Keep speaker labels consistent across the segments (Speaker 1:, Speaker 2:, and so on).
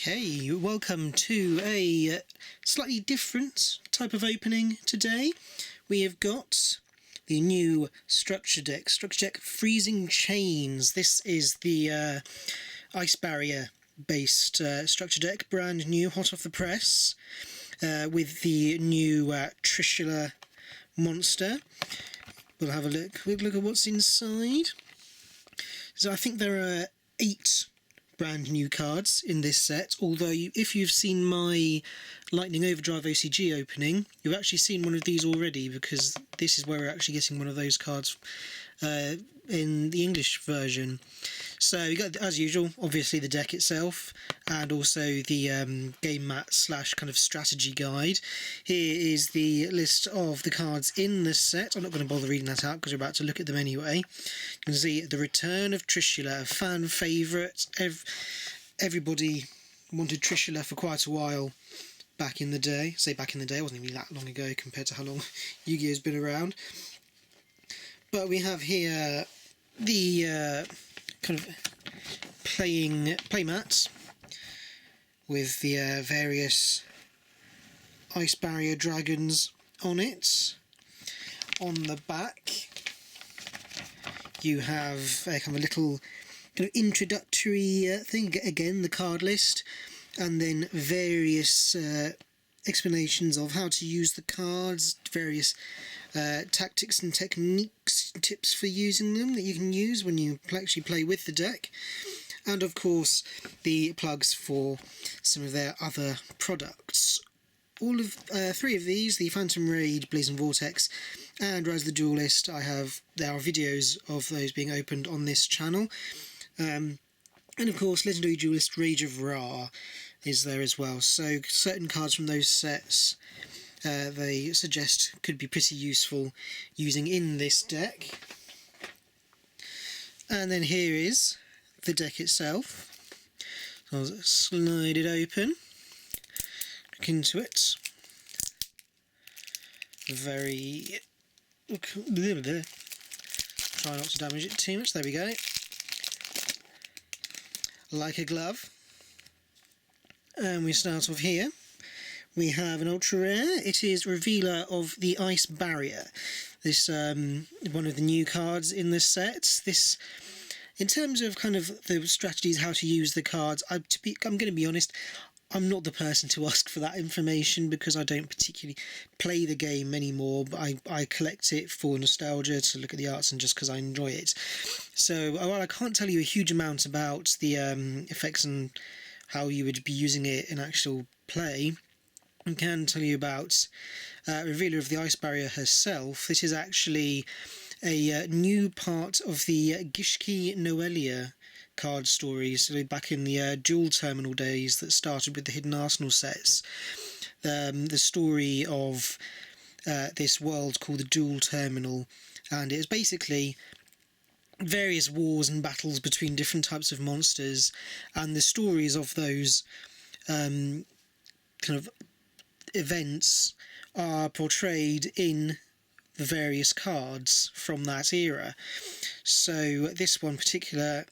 Speaker 1: Okay, welcome to a slightly different type of opening today. We have got the new Structure Deck Freezing Chains. This is the Ice Barrier based Structure Deck, brand new, hot off the press, with the new Trishula monster. We'll have a look at what's inside. So I think there are 8 brand new cards in this set, although if you've seen my Lightning Overdrive OCG opening, you've actually seen one of these already, because this is where we're actually getting one of those cards in the English version. So you got, as usual, obviously the deck itself, and also the game mat / kind of strategy guide. Here is the list of the cards in this set. I'm not going to bother reading that out because we're about to look at them anyway. You can see the return of Trishula, a fan favourite. Everybody wanted Trishula for quite a while back in the day. Say back in the day, it wasn't even that long ago compared to how long Yu-Gi-Oh's been around. But we have here the kind of play mats with the various Ice Barrier dragons on it. On the back you have a kind of a little kind of introductory thing, again the card list, and then various explanations of how to use the cards, various tactics and techniques, tips for using them that you can use when you actually play with the deck, and of course the plugs for some of their other products. All of 3 of these, the Phantom Raid, Blazing Vortex and Rise of the Duelist, there are videos of those being opened on this channel, and of course Legendary Duelist Rage of Ra is there as well. So certain cards from those sets they suggest could be pretty useful using in this deck. And then here is the deck itself. So I'll slide it open, look into it. Very... try not to damage it too much, there we go. Like a glove. And we start off here. We have an ultra rare. It is Revealer of the Ice Barrier. This one of the new cards in this set. This, in terms of kind of the strategies, how to use the cards, I'm going to be honest, I'm not the person to ask for that information because I don't particularly play the game anymore, but I collect it for nostalgia, to look at the arts, and just because I enjoy it. So while I can't tell you a huge amount about the effects and how you would be using it in actual play, I can tell you about Revealer of the Ice Barrier herself. This is actually a new part of the Gishki Noelia card stories, so back in the dual terminal days that started with the Hidden Arsenal sets. The story of this world called the Dual Terminal, and it was basically various wars and battles between different types of monsters, and the stories of those kind of events are portrayed in the various cards from that era. So this one particular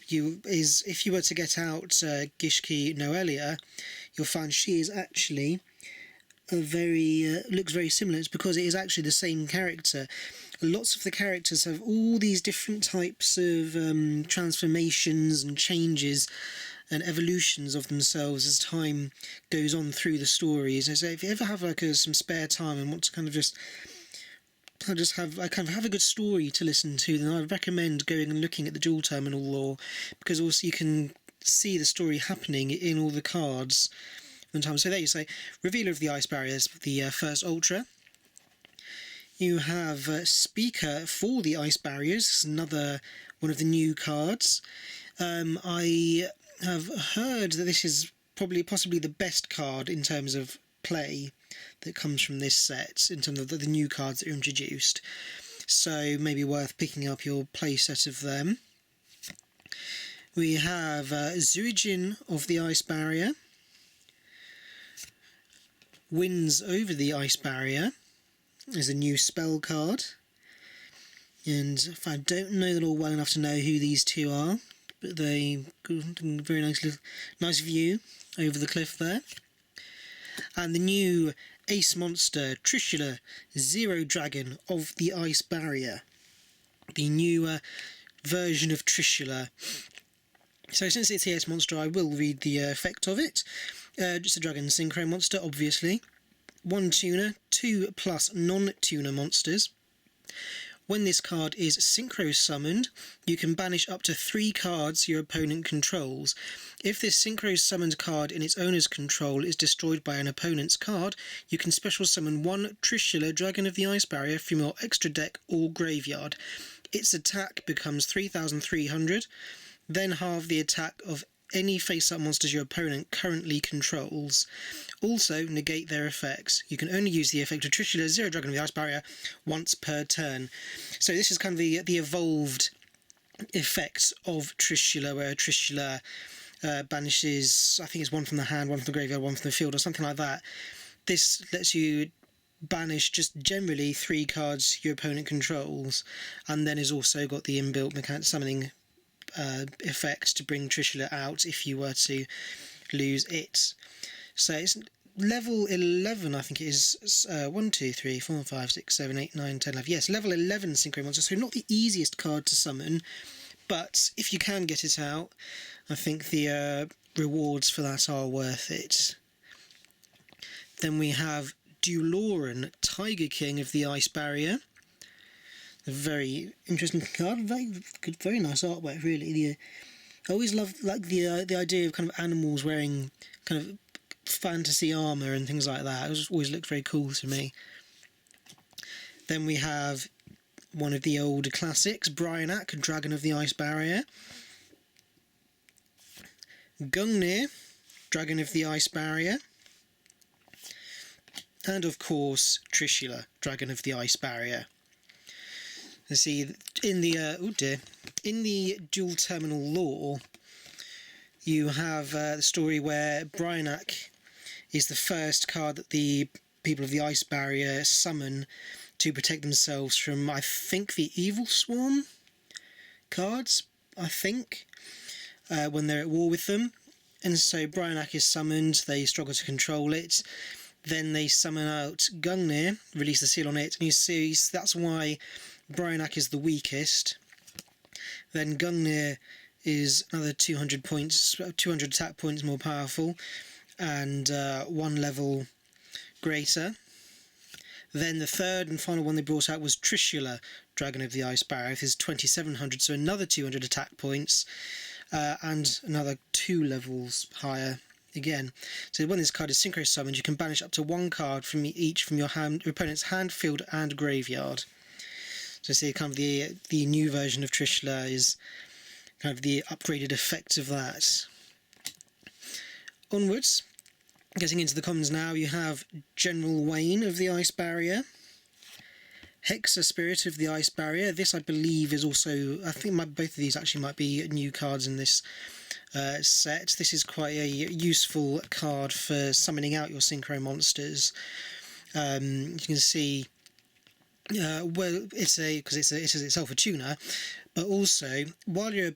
Speaker 1: if you were to get out Gishki Noelia, you'll find she is actually looks very similar. It's because it is actually the same character. Lots of the characters have all these different types of transformations and changes and evolutions of themselves as time goes on through the stories. And so if you ever have some spare time and want to kind of just have a good story to listen to, then I would recommend going and looking at the dual terminal lore, because also you can see the story happening in all the cards one time. So there you say, Revealer of the Ice Barriers, the first ultra. You have Speaker for the Ice Barriers, another one of the new cards. I have heard that this is possibly the best card in terms of play that comes from this set, in terms of the new cards that are introduced, so maybe worth picking up your play set of them. We have Zuijin of the Ice Barrier, Wins over the Ice Barrier is a new spell card, and if I don't know them all well enough to know who these two are, but they got a very nice view over the cliff there. And the new Ace Monster Trishula Zero Dragon of the Ice Barrier. The new version of Trishula. So since it's the Ace Monster, I will read the effect of it. Just a Dragon Synchro monster, obviously. 1 tuner, 2+ non-tuner monsters. When this card is synchro summoned, you can banish up to 3 cards your opponent controls. If this synchro summoned card in its owner's control is destroyed by an opponent's card, you can special summon 1 Trishula Dragon of the Ice Barrier from your extra deck or graveyard. Its attack becomes 3,300, then halve the attack of any face-up monsters your opponent currently controls. Also, negate their effects. You can only use the effect of Trishula Zero Dragon of the Ice Barrier once per turn. So this is kind of the evolved effect of Trishula, where Trishula banishes, I think it's 1 from the hand, 1 from the graveyard, 1 from the field, or something like that. This lets you banish just generally 3 cards your opponent controls, and then has also got the inbuilt mechanic summoning effect to bring Trishula out if you were to lose it. So it's level 11, I think it is. 1, 2, 3, 4, 5, 6, 7, 8, 9, 10, 11. Yes, level 11 Synchro Monster. So not the easiest card to summon, but if you can get it out, I think the rewards for that are worth it. Then we have Duloran, Tiger King of the Ice Barrier. A very interesting card, very good, very nice artwork. Really, I always love the idea of kind of animals wearing kind of fantasy armour and things like that. It always looked very cool to me. Then we have one of the older classics, Bryanak, Dragon of the Ice Barrier. Gungnir, Dragon of the Ice Barrier. And of course, Trishula, Dragon of the Ice Barrier. Let's see, in the dual terminal lore, you have the story where Bryanak is the first card that the people of the Ice Barrier summon to protect themselves from, I think, the Evil Swarm cards, when they're at war with them. And so Bryanak is summoned, they struggle to control it, then they summon out Gungnir, release the seal on it, and you see that's why Bryanak is the weakest. Then Gungnir is another 200 points, 200 attack points more powerful, and 1 level greater. Then the third and final one they brought out was Trishula, Dragon of the Ice Barrier. This is 2700, so another 200 attack points, and another 2 levels higher again. So when this card is synchro summoned, you can banish up to 1 card from each from your opponent's hand, field, and graveyard. So see, kind of the new version of Trishula is kind of the upgraded effect of that. Onwards, getting into the commons now, you have General Wayne of the Ice Barrier, Hexa Spirit of the Ice Barrier. This, I believe, is also, I think both of these actually might be new cards in this set. This is quite a useful card for summoning out your synchro monsters. You can see, well, it's itself a tuner, but also while you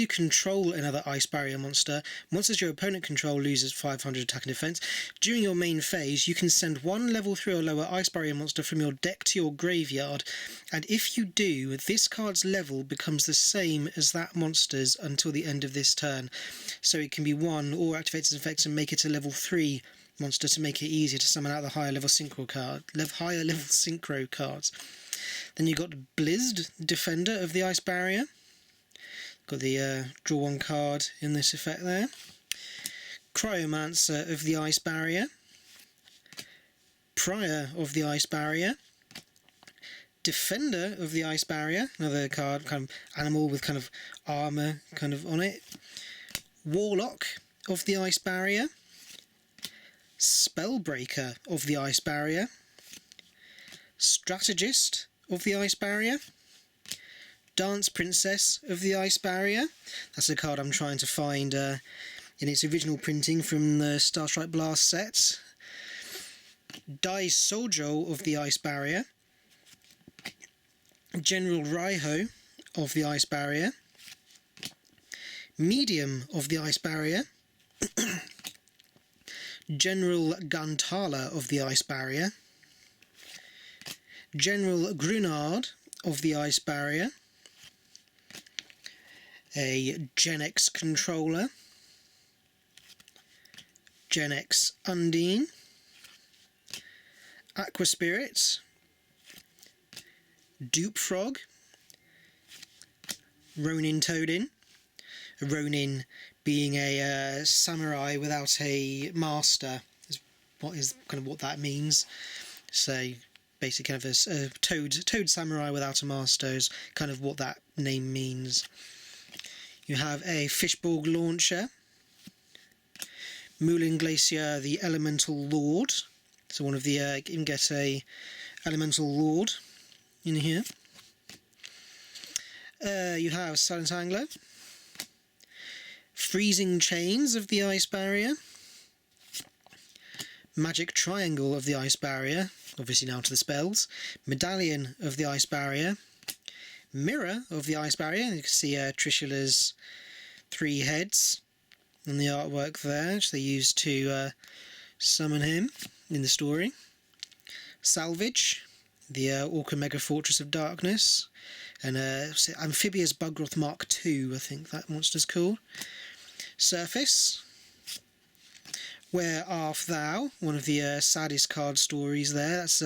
Speaker 1: control another Ice Barrier monster, monsters your opponent control loses 500 attack and defense. During your main phase, you can send 1 level 3 or lower Ice Barrier monster from your deck to your graveyard, and if you do, this card's level becomes the same as that monster's until the end of this turn. So it can be 1 or activates its effects and make it a level 3 monster to make it easier to summon out the higher level synchro cards. Then you got Blizzed, Defender of the Ice Barrier. Got the draw 1 card in this effect there. Cryomancer of the Ice Barrier. Prior of the Ice Barrier. Defender of the Ice Barrier, another card, kind of animal with kind of armour kind of on it. Warlock of the Ice Barrier. Spellbreaker of the Ice Barrier. Strategist of the Ice Barrier. Dance Princess of the Ice Barrier. That's a card I'm trying to find in its original printing from the Starstrike Blast set. Dai Sojo of the Ice Barrier. General Raiho of the Ice Barrier. Medium of the Ice Barrier, General Gantala of the Ice Barrier, General Grunard of the Ice Barrier, a Gen X controller, Gen X Undine, Aqua Spirit, Dupe Frog, Ronin Toadin, a Ronin being a samurai without a master, is what that means. So basically kind of a toad samurai without a master is kind of what that name means. You have a Fishborg launcher, Moulin Glacier, the Elemental Lord. So one of the you can get a Elemental Lord in here. You have Silent Angler, Freezing Chains of the Ice Barrier, Magic Triangle of the Ice Barrier, obviously now to the spells, Medallion of the Ice Barrier, Mirror of the Ice Barrier. You can see Trishula's 3 heads on the artwork there, which they used to summon him in the story. Salvage, the Orca Mega Fortress of Darkness, and Amphibious Bugroth Mark II, I think that monster's called. Surface, Where Art Thou, one of the saddest card stories there. That's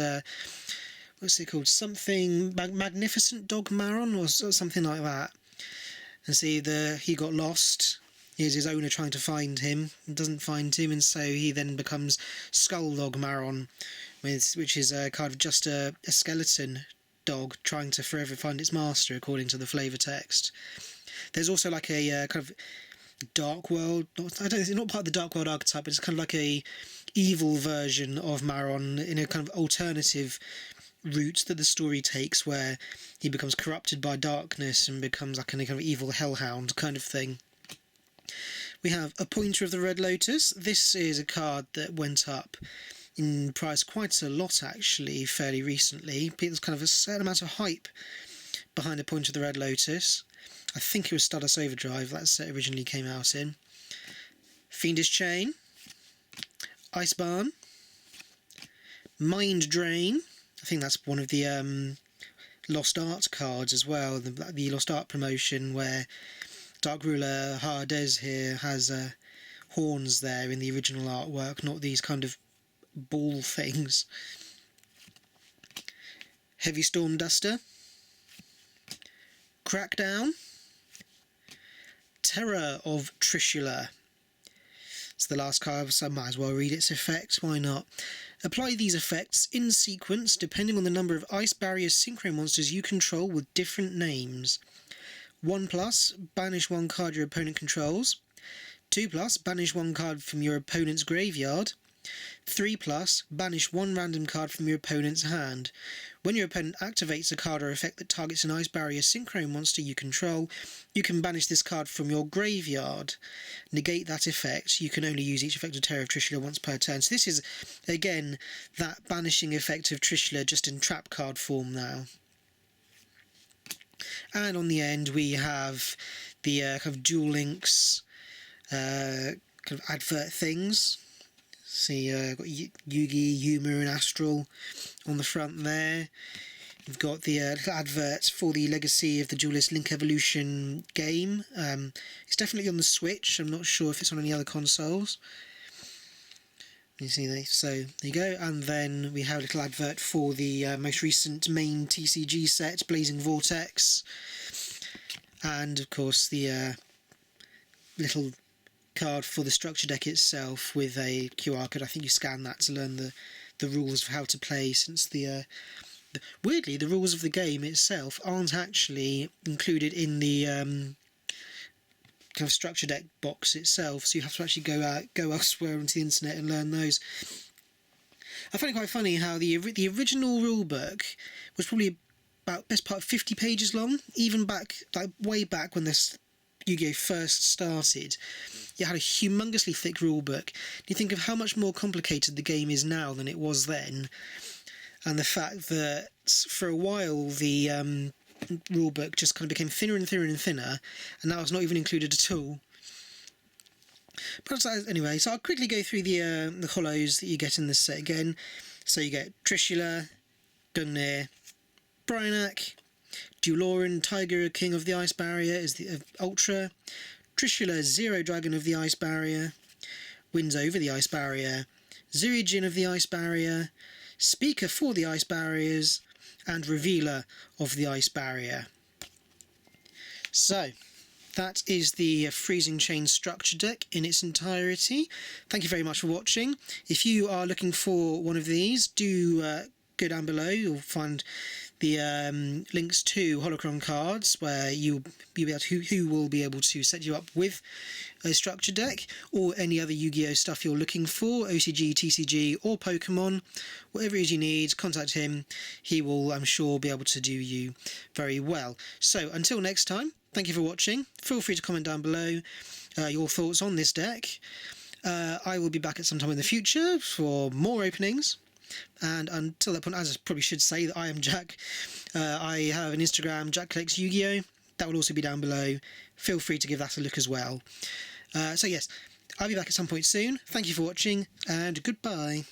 Speaker 1: what's it called? Something Magnificent Dog Maron or something like that. And see, he got lost. Here's his owner trying to find him, doesn't find him, and so he then becomes Skulldog Maron, which is kind of just a skeleton dog trying to forever find its master, according to the flavour text. There's also like a kind of Dark World, it's not part of the Dark World archetype, but it's kind of like a evil version of Maron in a kind of alternative route that the story takes, where he becomes corrupted by darkness and becomes like a kind of evil hellhound kind of thing. We have a Pointer of the Red Lotus. This is a card that went up in price quite a lot, actually, fairly recently. There's kind of a certain amount of hype behind a Pointer of the Red Lotus. I think it was Stardust Overdrive that set originally came out in. Fiendish Chain, Icebarn, Mind Drain. I think that's one of the Lost Art cards as well, the Lost Art promotion, where Dark Ruler Hades here has horns there in the original artwork, not these kind of ball things. Heavy Storm Duster, Crackdown, Terror of Trishula. It's the last card, so I might as well read its effect, why not? Apply these effects in sequence depending on the number of Ice Barrier Synchro monsters you control with different names. 1+, banish 1 card your opponent controls. 2+, banish 1 card from your opponent's graveyard. 3+, banish 1 random card from your opponent's hand. When your opponent activates a card or effect that targets an Ice Barrier Synchro monster you control, you can banish this card from your graveyard. Negate that effect. You can only use each effect of Terror of Trishula once per turn. So this is, again, that banishing effect of Trishula just in trap card form now. And on the end we have the kind of Duel Links kind of advert things. See, got Yugi, Yuma and Astral on the front there. We've got the little advert for the Legacy of the Duelist Link Evolution game. It's definitely on the Switch. I'm not sure if it's on any other consoles. You see there, so there you go. And then we have a little advert for the most recent main TCG set, Blazing Vortex. And of course the little card for the structure deck itself with a QR code. I think you scan that to learn the rules of how to play, since weirdly the rules of the game itself aren't actually included in the kind of structure deck box itself, so you have to actually go elsewhere onto the internet and learn those. I find it quite funny how the original rulebook was probably about best part of 50 pages long, even back way back when this Yu-Gi-Oh first started. You had a humongously thick rulebook. You think of how much more complicated the game is now than it was then, and the fact that for a while the rulebook just kind of became thinner and thinner and thinner, and now it's not even included at all. But anyway, so I'll quickly go through the hollows that you get in this set again. So you get Trishula, Gungnir, Bryonac, Duloran, Tiger King of the Ice Barrier is the Ultra, Trishula, Zero Dragon of the Ice Barrier, Wins Over the Ice Barrier, Zirigen of the Ice Barrier, Speaker for the Ice Barriers, and Revealer of the Ice Barrier. So, that is the Freezing Chains structure deck in its entirety. Thank you very much for watching. If you are looking for one of these, do go down below. You'll find the links to Holocron cards where you'll be able to, who will be able to set you up with a structure deck or any other Yu-Gi-Oh stuff you're looking for, OCG, TCG or Pokemon. Whatever it is you need, contact him. He will, I'm sure, be able to do you very well. So until next time, thank you for watching. Feel free to comment down below your thoughts on this deck. I will be back at some time in the future for more openings. And until that point, as I probably should say, that I am Jack. I have an Instagram, Jack Collects Yu-Gi-Oh! That will also be down below. Feel free to give that a look as well. So yes, I'll be back at some point soon. Thank you for watching, and goodbye.